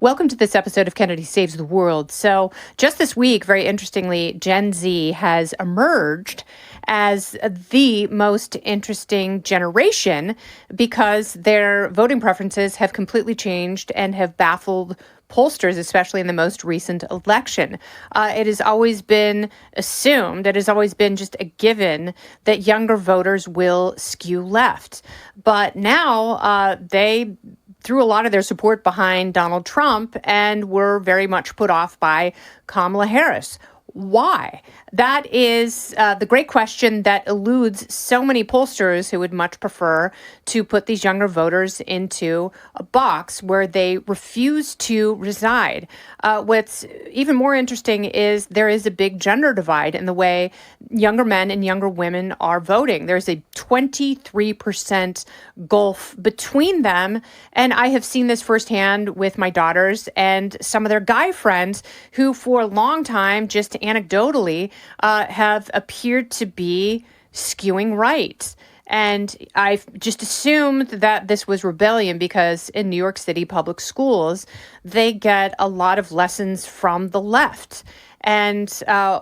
Welcome to this episode of Kennedy Saves the World. So, just this week, very interestingly, Gen Z has emerged as the most interesting generation because their voting preferences have completely changed and have baffled pollsters, especially in the most recent election. It has always been assumed, it has always been just a given that younger voters will skew left. But now they threw a lot of their support behind Donald Trump and were very much put off by Kamala Harris. Why? That is the great question that eludes so many pollsters who would much prefer to put these younger voters into a box where they refuse to reside. What's even more interesting is there is a big gender divide in the way younger men and younger women are voting. There's a 23% gulf between them. And I have seen this firsthand with my daughters and some of their guy friends who for a long time, just anecdotally, have appeared to be skewing right. And I just assumed that this was rebellion because in New York City public schools, they get a lot of lessons from the left. And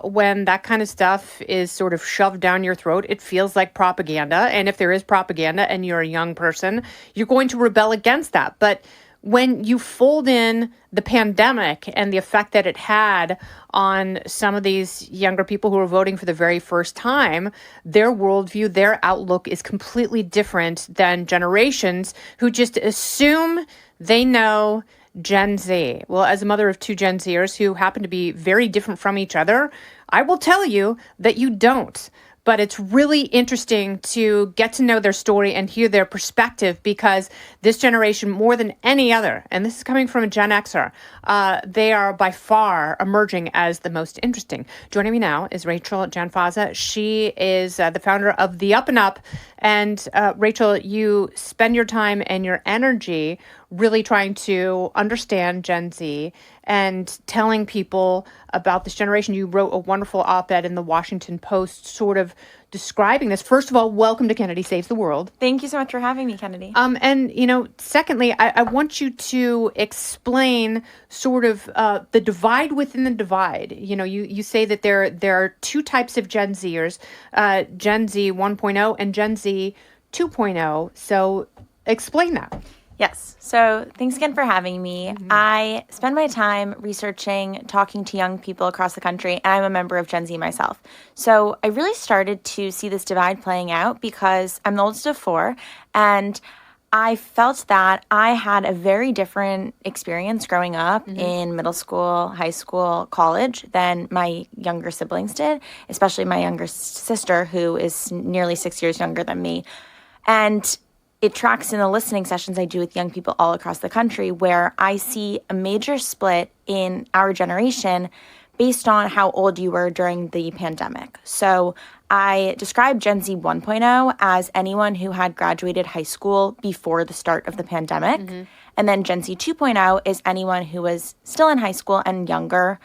when that kind of stuff is sort of shoved down your throat, it feels like propaganda. And if there is propaganda and you're a young person, you're going to rebel against that. But when you fold in the pandemic and the effect that it had on some of these younger people who are voting for the very first time, their worldview, their outlook is completely different than generations who just assume they know Gen Z. Well, as a mother of two Gen Zers who happen to be very different from each other, I will tell you that you don't. But it's really interesting to get to know their story and hear their perspective because this generation, more than any other, and this is coming from a Gen Xer, they are by far emerging as the most interesting. Joining me now is Rachel Janfaza. She is the founder of The Up and Up. And Rachel, you spend your time and your energy really trying to understand Gen Z and telling people about this generation. You wrote a wonderful op-ed in the Washington Post sort of describing this. First of all, welcome to Kennedy Saves the World. Thank you so much for having me, Kennedy. Secondly, I want you to explain sort of the divide within the divide. You say that there are two types of Gen Zers, Gen Z 1.0 and Gen Z 2.0. So explain that. Yes. So thanks again for having me. Mm-hmm. I spend my time researching, talking to young people across the country, and I'm a member of Gen Z myself. So I really started to see this divide playing out because I'm the oldest of four, and I felt that I had a very different experience growing up in middle school, high school, college than my younger siblings did, especially my younger sister, who is nearly 6 years younger than me. And it tracks in the listening sessions I do with young people all across the country where I see a major split in our generation based on how old you were during the pandemic. So I describe Gen Z 1.0 as anyone who had graduated high school before the start of the pandemic. Mm-hmm. And then Gen Z 2.0 is anyone who was still in high school and younger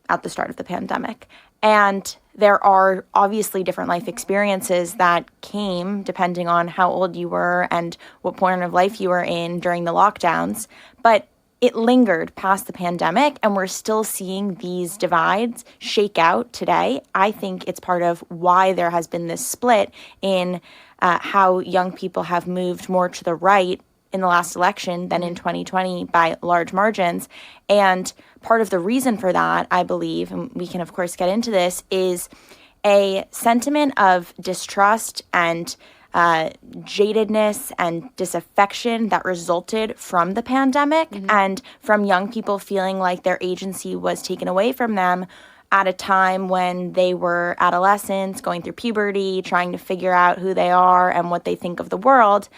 at the start of the pandemic. And there are obviously different life experiences that came depending on how old you were and what point of life you were in during the lockdowns. But it lingered past the pandemic, and we're still seeing these divides shake out today. I think it's part of why there has been this split in how young people have moved more to the right in the last election than in 2020 by large margins. And part of the reason for that, I believe, and we can of course get into this, is a sentiment of distrust and jadedness and disaffection that resulted from the pandemic and from young people feeling like their agency was taken away from them at a time when they were adolescents, going through puberty, trying to figure out who they are and what they think of the world.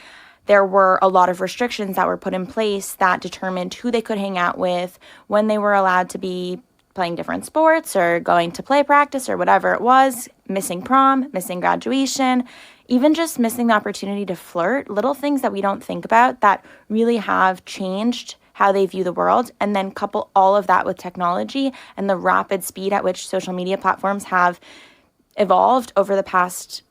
There were a lot of restrictions that were put in place that determined who they could hang out with, when they were allowed to be playing different sports or going to play practice or whatever it was, missing prom, missing graduation, even just missing the opportunity to flirt, little things that we don't think about that really have changed how they view the world. And then couple all of that with technology and the rapid speed at which social media platforms have evolved over the past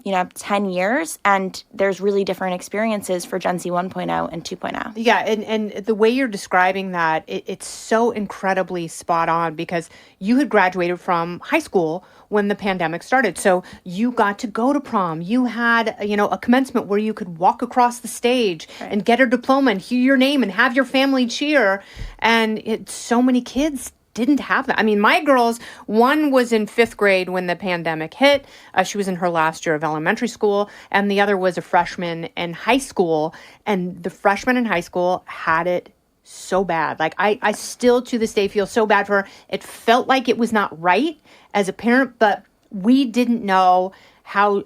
10 years, and there's really different experiences for Gen Z 1.0 and 2.0. Yeah, and the way you're describing that, it's so incredibly spot on because you had graduated from high school when the pandemic started. So you got to go to prom. You had, a commencement where you could walk across the stage and get a diploma and hear your name and have your family cheer. And so many kids didn't have that. I mean, my girls, one was in 5th grade when the pandemic hit. She was in her last year of elementary school, and the other was a freshman in high school. And the freshman in high school had it so bad. Like, I still to this day feel so bad for her. It felt like it was not right as a parent, but we didn't know how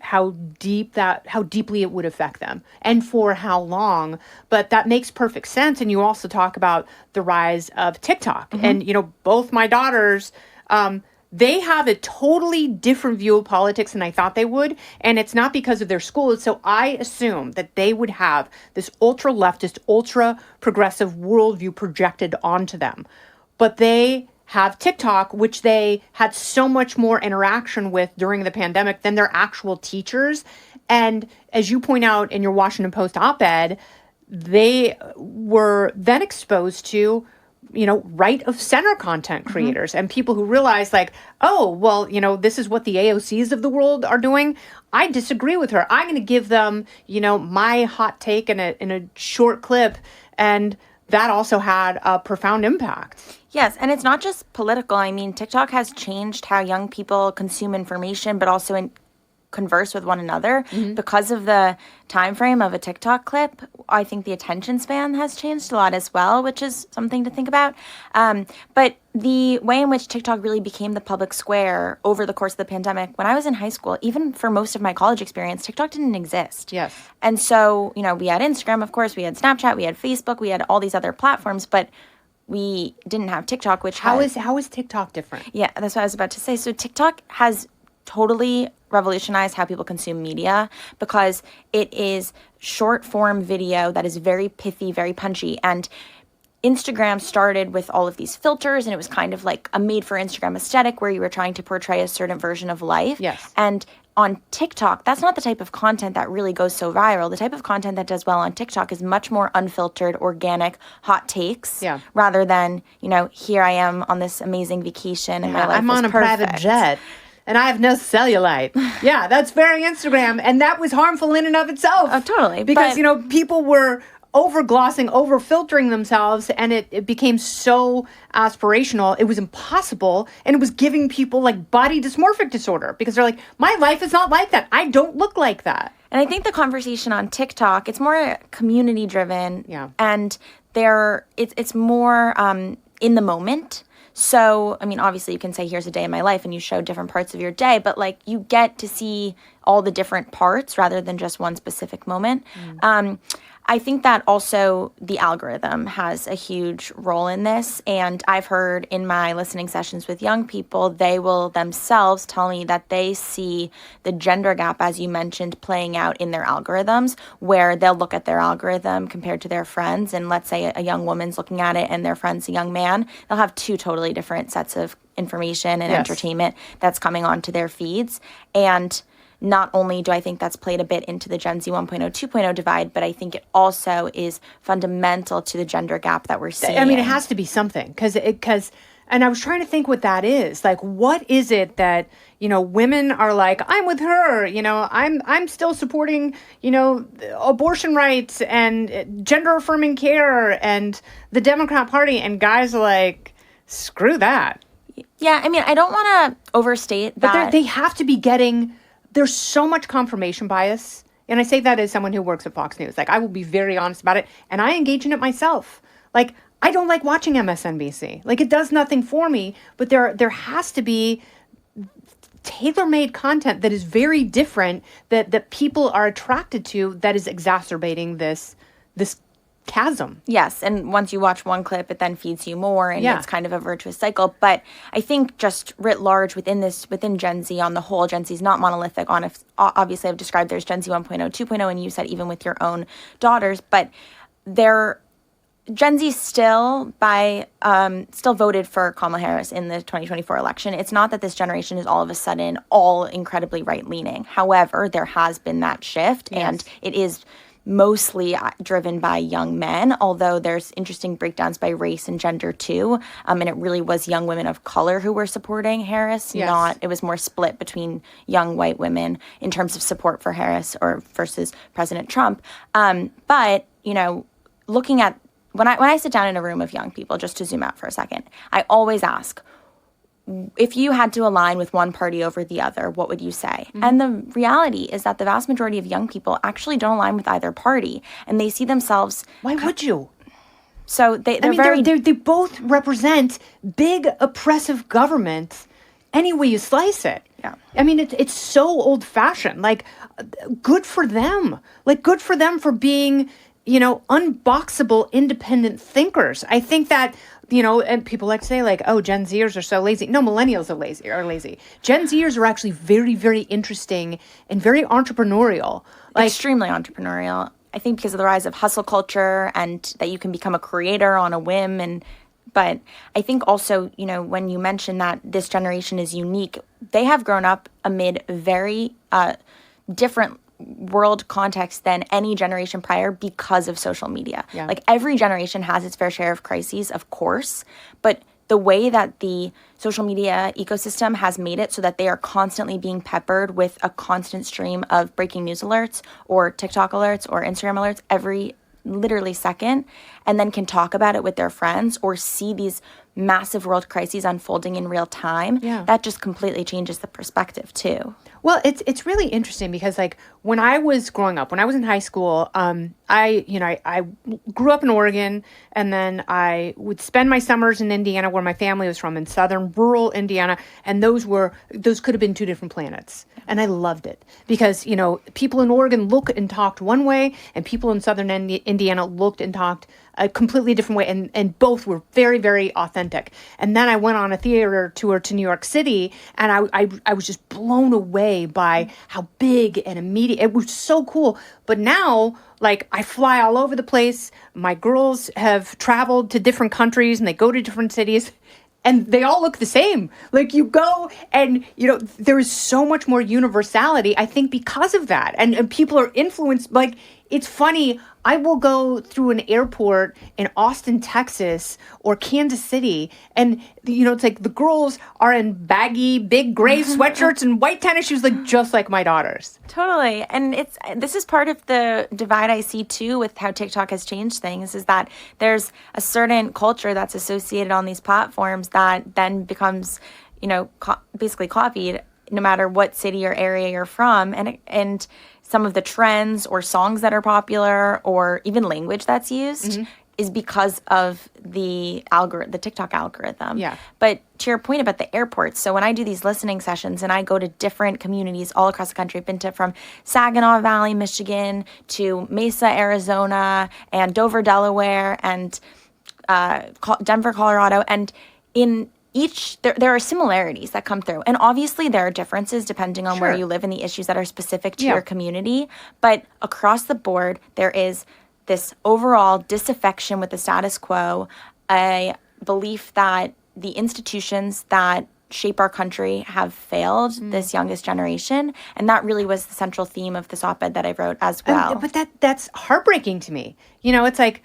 deeply it would affect them and for how long. But that makes perfect sense. And you also talk about the rise of TikTok. And, both my daughters, they have a totally different view of politics than I thought they would. And it's not because of their school. So I assume that they would have this ultra leftist, ultra progressive worldview projected onto them. But they have TikTok, which they had so much more interaction with during the pandemic than their actual teachers. And as you point out in your Washington Post op-ed, they were then exposed to, right of center content creators and people who realize like, oh, well, this is what the AOCs of the world are doing. I disagree with her. I'm going to give them, my hot take in a short clip. And that also had a profound impact. Yes, and it's not just political. I mean, TikTok has changed how young people consume information, but also converse with one another. Because of the time frame of a TikTok clip, I think the attention span has changed a lot as well, which is something to think about. But the way in which TikTok really became the public square over the course of the pandemic, when I was in high school, even for most of my college experience, TikTok didn't exist. Yes. And so, we had Instagram, of course, we had Snapchat, we had Facebook, we had all these other platforms, but we didn't have TikTok, which how is TikTok different? Yeah, that's what I was about to say. So TikTok has totally revolutionized how people consume media because it is short form video that is very pithy, very punchy. And Instagram started with all of these filters, and it was kind of like a made for Instagram aesthetic where you were trying to portray a certain version of life. Yes. And on TikTok, that's not the type of content that really goes so viral. The type of content that does well on TikTok is much more unfiltered, organic, hot takes. Yeah. Rather than, here I am on this amazing vacation and my life I'm is on a perfect. private jet. And I have no cellulite. Yeah, that's very Instagram. And that was harmful in and of itself. Oh, totally. Because, people were over-glossing, over-filtering themselves, and it became so aspirational, it was impossible, and it was giving people, like, body dysmorphic disorder, because they're like, my life is not like that. I don't look like that. And I think the conversation on TikTok, it's more community-driven. Yeah. And it's more in the moment. So, I mean, obviously you can say, here's a day in my life, and you show different parts of your day, but, like, you get to see all the different parts rather than just one specific moment. I think that also the algorithm has a huge role in this. And I've heard in my listening sessions with young people, they will themselves tell me that they see the gender gap, as you mentioned, playing out in their algorithms, where they'll look at their algorithm compared to their friends. And let's say a young woman's looking at it and their friend's a young man. They'll have two totally different sets of information and entertainment that's coming onto their feeds. And not only do I think that's played a bit into the Gen Z 1.0, 2.0 divide, but I think it also is fundamental to the gender gap that we're seeing. I mean, it has to be something because and I was trying to think what that is. Like, what is it that, women are like, I'm with her, I'm still supporting, abortion rights and gender affirming care and the Democrat Party, and guys are like, screw that. Yeah, I mean, I don't want to overstate that. But they have to be getting... There's so much confirmation bias. And I say that as someone who works at Fox News. Like, I will be very honest about it. And I engage in it myself. Like, I don't like watching MSNBC. Like, it does nothing for me. But there has to be tailor-made content that is very different, that people are attracted to, that is exacerbating this chasm. Yes, and once you watch one clip, it then feeds you more, and it's kind of a virtuous cycle. But I think just writ large within Gen Z on the whole, Gen Z is not monolithic. Obviously, I've described there's Gen Z 1.0, 2.0, and you said even with your own daughters, but there Gen Z still voted for Kamala Harris in the 2024 election. It's not that this generation is all of a sudden all incredibly right-leaning. However, there has been that shift, and it is mostly driven by young men, although there's interesting breakdowns by race and gender too. And it really was young women of color who were supporting Harris, it was more split between young white women in terms of support for Harris or versus President Trump. But, looking at when I sit down in a room of young people, just to zoom out for a second, I always ask, if you had to align with one party over the other, what would you say? Mm-hmm. And the reality is that the vast majority of young people actually don't align with either party, and they see themselves. Why would you? So they both represent big oppressive government any way you slice it. Yeah. I mean, it's so old fashioned. Like, good for them. Like, good for them for being, unboxable, independent thinkers. I think that, and people like to say, like, oh, Gen Zers are so lazy. No, millennials are lazy. Gen Zers are actually very, very interesting and very entrepreneurial. Extremely entrepreneurial. I think because of the rise of hustle culture and that you can become a creator on a whim. But I think also, when you mention that this generation is unique, they have grown up amid very different world context than any generation prior because of social media. Yeah. Like, every generation has its fair share of crises, of course, but the way that the social media ecosystem has made it so that they are constantly being peppered with a constant stream of breaking news alerts or TikTok alerts or Instagram alerts every literally second, and then can talk about it with their friends or see these massive world crises unfolding in real time, that just completely changes the perspective too. Well, it's really interesting because, like, when I was growing up, when I was in high school, I grew up in Oregon, and then I would spend my summers in Indiana, where my family was from, in southern rural Indiana, and those could have been two different planets. And I loved it because, people in Oregon look and talked one way, and people in southern Indiana looked and talked a completely different way, and both were very, very authentic. And then I went on a theater tour to New York City, and I was just blown away by how big and immediate. It was so cool. But now, like, I fly all over the place. My girls have traveled to different countries, and they go to different cities, and they all look the same. Like, you go and, there is so much more universality, I think, because of that. And people are influenced. Like, it's funny. I will go through an airport in Austin, Texas, or Kansas City, and, it's like the girls are in baggy, big gray sweatshirts and white tennis shoes, just like my daughters. Totally. And this is part of the divide I see, too, with how TikTok has changed things, is that there's a certain culture that's associated on these platforms that then becomes, basically copied no matter what city or area you're from. And some of the trends or songs that are popular or even language that's used is because of the TikTok algorithm. Yeah. But to your point about the airports, so when I do these listening sessions and I go to different communities all across the country, I've been to from Saginaw Valley, Michigan, to Mesa, Arizona, and Dover, Delaware, and Denver, Colorado, and in each, there are similarities that come through. And obviously there are differences depending on where you live and the issues that are specific to your community. But across the board, there is this overall disaffection with the status quo, a belief that the institutions that shape our country have failed this youngest generation. And that really was the central theme of this op-ed that I wrote as well. But that's heartbreaking to me. It's like,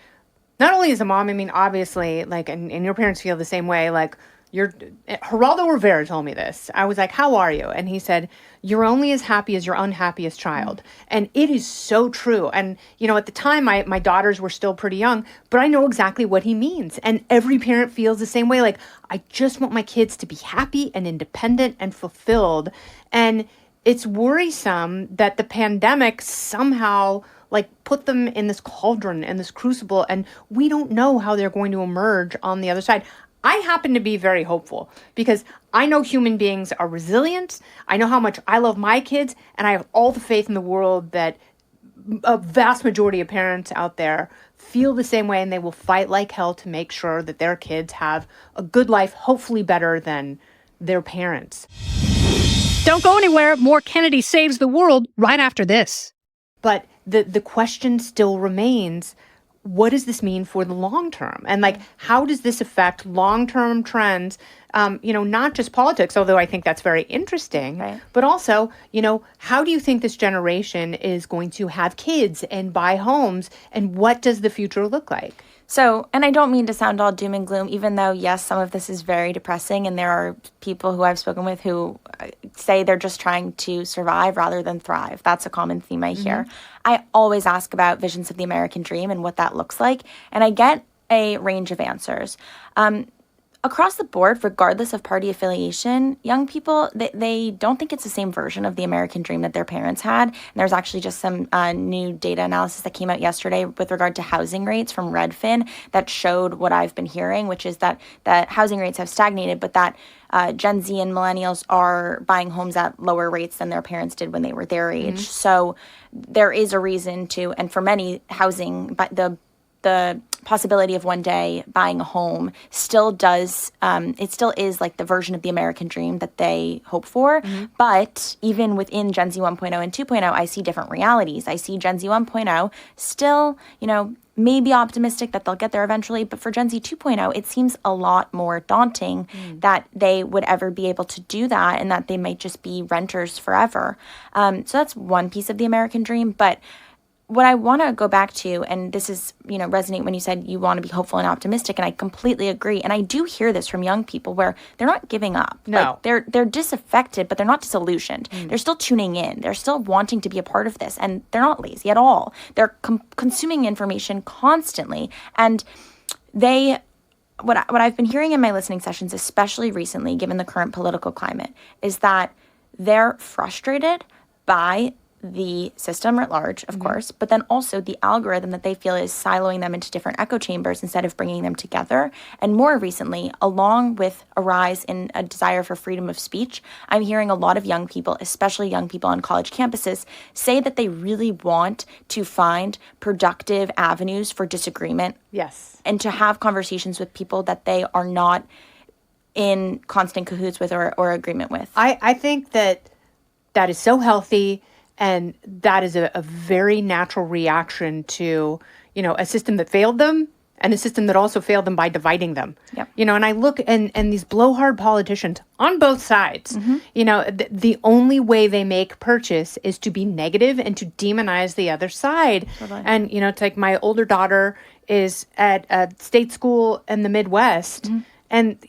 not only as a mom, I mean, obviously, like, and your parents feel the same way, like, Geraldo Rivera told me this. I was like, how are you? And he said, you're only as happy as your unhappiest child. And it is so true. And, at the time, my daughters were still pretty young, but I know exactly what he means. And every parent feels the same way. Like, I just want my kids to be happy and independent and fulfilled. And it's worrisome that the pandemic somehow, like, put them in this cauldron and this crucible, and we don't know how they're going to emerge on the other side. I happen to be very hopeful because I know human beings are resilient. I know how much I love my kids, and I have all the faith in the world that a vast majority of parents out there feel the same way, and they will fight like hell to make sure that their kids have a good life, hopefully better than their parents. Don't go anywhere. More Kennedy Saves the World right after this. But the question still remains, what does this mean for the long term? And like, how does this affect long-term trends? Not just politics, although I think that's very interesting, Right. but also, how do you think this generation is going to have kids and buy homes? And what does the future look like? So, and I don't mean to sound all doom and gloom, even though, yes, some of this is very depressing. And there are people who I've spoken with who say they're just trying to survive rather than thrive. That's a common theme I hear. I always ask about visions of the American dream and what that looks like. And I get a range of answers. Across the board, regardless of party affiliation, young people, they don't think it's the same version of the American dream that their parents had. And there's actually just some new data analysis that came out yesterday with regard to housing rates from Redfin that showed what I've been hearing, which is that housing rates have stagnated, but that Gen Z and millennials are buying homes at lower rates than their parents did when they were their age. So there is a reason to, and for many, housing, but the possibility of one day buying a home still does, it still is like the version of the American dream that they hope for. But even within Gen Z 1.0 and 2.0, I see different realities. I see Gen Z 1.0 still, maybe optimistic that they'll get there eventually. But for Gen Z 2.0, it seems a lot more daunting that they would ever be able to do that and that they might just be renters forever. So that's one piece of the American dream. But what I want to go back to, and this is, resonate when you said you want to be hopeful and optimistic, and I completely agree. And I do hear this from young people where they're not giving up. No. Like they're disaffected, but they're not disillusioned. They're still tuning in. They're still wanting to be a part of this, and they're not lazy at all. They're consuming information constantly, and what I've been hearing in my listening sessions, especially recently, given the current political climate, is that they're frustrated by the system at large, of course, but then also the algorithm that they feel is siloing them into different echo chambers instead of bringing them together. And more recently, along with a rise in a desire for freedom of speech, I'm hearing a lot of young people, especially young people on college campuses, say that they really want to find productive avenues for disagreement. Yes. And to have conversations with people that they are not in constant cahoots with or agreement with. I think that is so healthy. And that is a very natural reaction to, a system that failed them and a system that also failed them by dividing them. Yep. And I look and these blowhard politicians on both sides, the only way they make purchase is to be negative and to demonize the other side. Totally. And, it's like my older daughter is at a state school in the Midwest and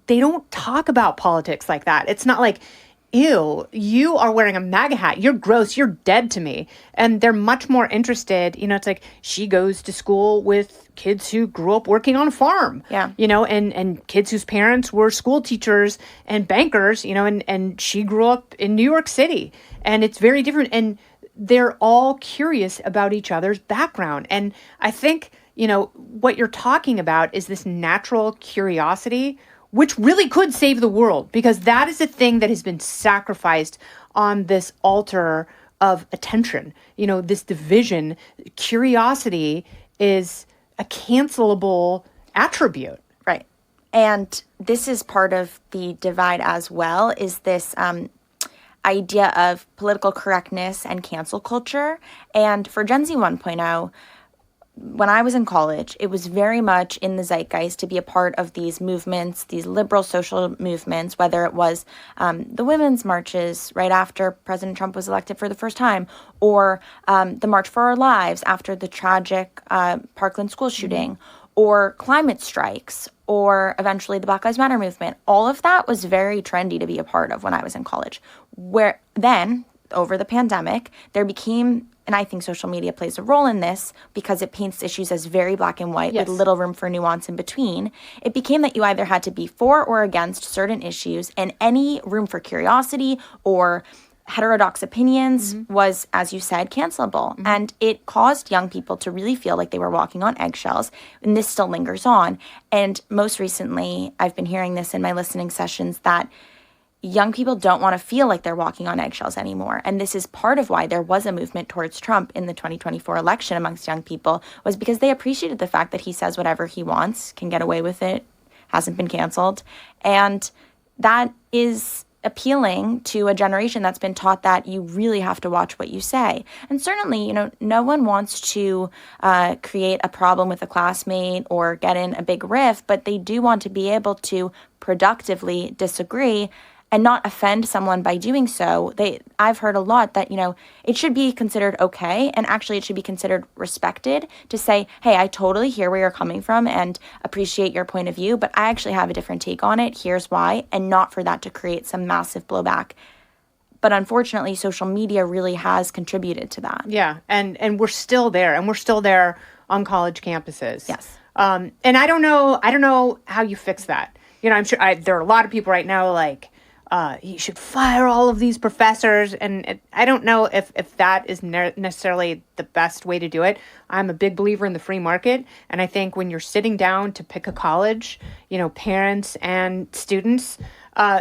they don't talk about politics like that. It's not like, ew, you are wearing a MAGA hat. You're gross. You're dead to me. And they're much more interested. It's like she goes to school with kids who grew up working on a farm. Yeah. And kids whose parents were school teachers and bankers, and she grew up in New York City. And it's very different. And they're all curious about each other's background. And I think, what you're talking about is this natural curiosity, which really could save the world, because that is a thing that has been sacrificed on this altar of attention. This division. Curiosity is a cancelable attribute. Right. And this is part of the divide as well, is this idea of political correctness and cancel culture. And for Gen Z 1.0, when I was in college, it was very much in the zeitgeist to be a part of these movements, these liberal social movements, whether it was the women's marches right after President Trump was elected for the first time, or the March for Our Lives after the tragic Parkland school shooting, or climate strikes, or eventually the Black Lives Matter movement. All of that was very trendy to be a part of when I was in college. Where then, over the pandemic, there became, and I think social media plays a role in this because it paints issues as very black and white with little room for nuance in between. It became that you either had to be for or against certain issues, and any room for curiosity or heterodox opinions was, as you said, cancelable. And it caused young people to really feel like they were walking on eggshells, and this still lingers on. And most recently, I've been hearing this in my listening sessions, that young people don't want to feel like they're walking on eggshells anymore. And this is part of why there was a movement towards Trump in the 2024 election amongst young people, was because they appreciated the fact that he says whatever he wants, can get away with it, hasn't been canceled. And that is appealing to a generation that's been taught that you really have to watch what you say. And certainly, no one wants to create a problem with a classmate or get in a big riff, but they do want to be able to productively disagree and not offend someone by doing so. I've heard a lot that, it should be considered okay, and actually it should be considered respected to say, hey, I totally hear where you're coming from and appreciate your point of view, but I actually have a different take on it. Here's why, and not for that to create some massive blowback. But unfortunately, social media really has contributed to that. Yeah, and we're still there, and we're still there on college campuses. Yes. And I don't know how you fix that. I'm sure there are a lot of people right now like, you should fire all of these professors. And I don't know if that is necessarily the best way to do it. I'm a big believer in the free market. And I think when you're sitting down to pick a college, parents and students,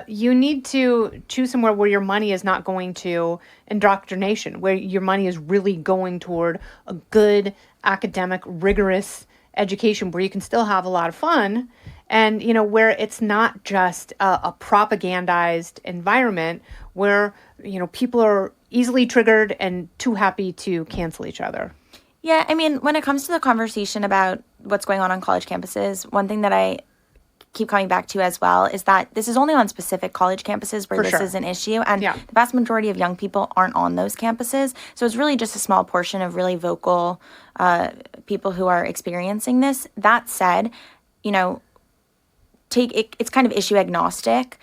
you need to choose somewhere where your money is not going to indoctrination, where your money is really going toward a good academic, rigorous education where you can still have a lot of fun. And, where it's not just a propagandized environment where, people are easily triggered and too happy to cancel each other. Yeah, I mean, when it comes to the conversation about what's going on college campuses, one thing that I keep coming back to as well is that this is only on specific college campuses where this is an issue. And the vast majority of young people aren't on those campuses. So it's really just a small portion of really vocal people who are experiencing this. That said, it's kind of issue agnostic.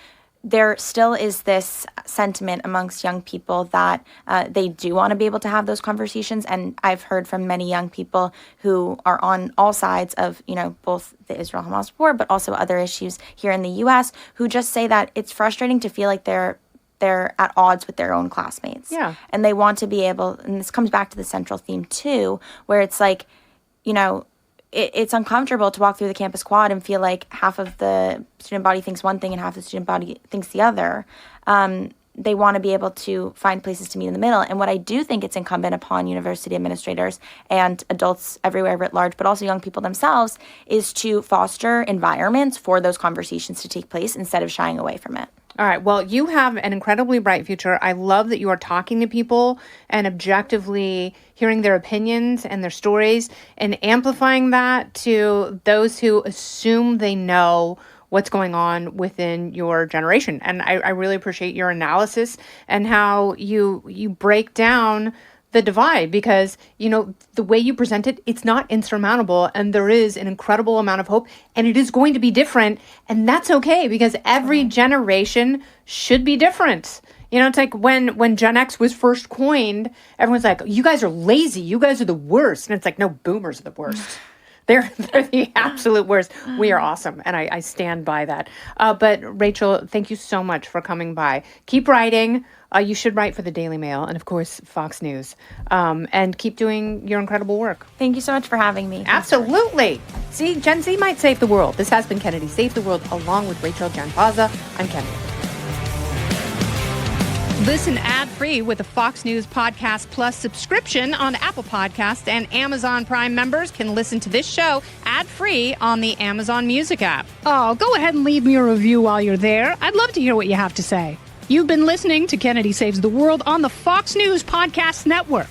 There still is this sentiment amongst young people that they do want to be able to have those conversations. And I've heard from many young people who are on all sides of, both the Israel-Hamas war, but also other issues here in the U.S., who just say that it's frustrating to feel like they're at odds with their own classmates. Yeah. And they want to be able, and this comes back to the central theme too, where it's like, it's uncomfortable to walk through the campus quad and feel like half of the student body thinks one thing and half the student body thinks the other. They want to be able to find places to meet in the middle. And what I do think it's incumbent upon university administrators and adults everywhere writ large, but also young people themselves, is to foster environments for those conversations to take place instead of shying away from it. All right. Well, you have an incredibly bright future. I love that you are talking to people and objectively hearing their opinions and their stories and amplifying that to those who assume they know what's going on within your generation. And I really appreciate your analysis and how you break down the divide, because, the way you present it, it's not insurmountable, and there is an incredible amount of hope, and it is going to be different, and that's okay, because every generation should be different. It's like when Gen X was first coined, everyone's like, you guys are lazy, you guys are the worst. And it's like, no, boomers are the worst. They're the absolute worst. We are awesome, and I stand by that. But Rachel, thank you so much for coming by. Keep writing. You should write for the Daily Mail and, of course, Fox News. And keep doing your incredible work. Thank you so much for having me. Absolutely. See, Gen Z might save the world. This has been Kennedy Save the World, along with Rachel Janfaza. I'm Kennedy. Listen ad-free with a Fox News Podcast Plus subscription on Apple Podcasts, and Amazon Prime members can listen to this show ad-free on the Amazon Music app. Oh, go ahead and leave me a review while you're there. I'd love to hear what you have to say. You've been listening to Kennedy Saves the World on the Fox News Podcast Network.